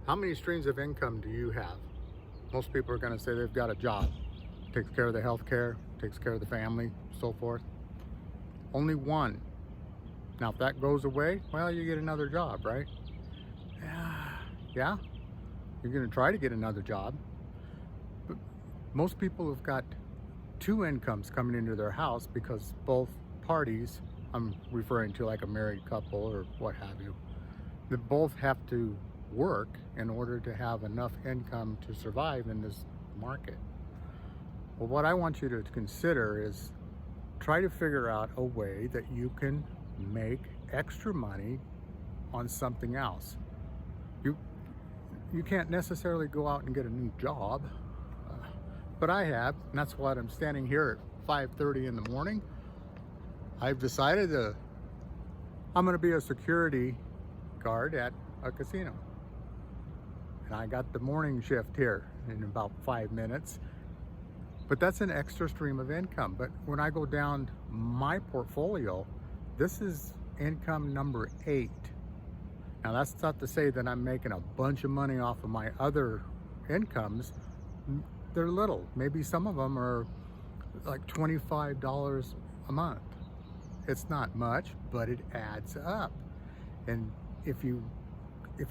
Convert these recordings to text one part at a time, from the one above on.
How many streams of income do you have? Most people are going to say they've got a job, takes care of the health care, takes care of the family, so forth. Only one. Now, if that goes away, well, you get another job, right? Yeah, you're going to try to get another job. But most people have got two incomes coming into their house because both parties, I'm referring to like a married couple or what have you, they both have to work in order to have enough income to survive in this market. Well, what I want you to consider is try to figure out a way that you can make extra money on something else. You can't necessarily go out and get a new job, but I have, and that's why I'm standing here at 5:30 in the morning. I've decided I'm going to be a security guard at a casino. And I got the morning shift here in about 5 minutes. But that's an extra stream of income. But when I go down my portfolio, this is income number 8. Now, that's not to say that I'm making a bunch of money off of my other incomes. They're little. Maybe some of them are like $25 a month. It's not much, but it adds up. And if you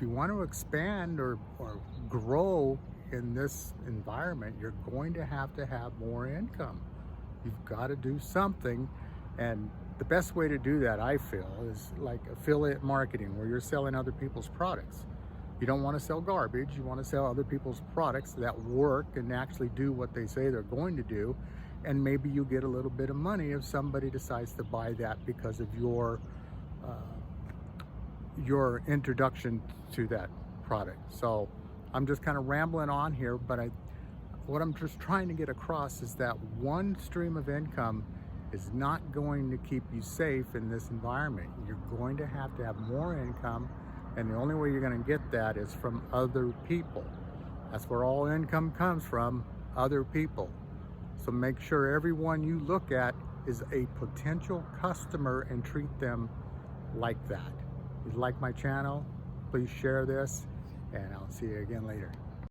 want to expand or grow in this environment, you're going to have more income. You've got to do something. And the best way to do that, I feel, is like affiliate marketing, where you're selling other people's products. You don't want to sell garbage. You want to sell other people's products that work and actually do what they say they're going to do. And maybe you get a little bit of money if somebody decides to buy that because of your introduction to that product. So I'm just kind of rambling on here, but what I'm just trying to get across is that one stream of income is not going to keep you safe in this environment. You're going to have more income, and the only way you're going to get that is from other people. That's where all income comes from, other people. So make sure everyone you look at is a potential customer and treat them like that. If you like my channel, please share this, and I'll see you again later.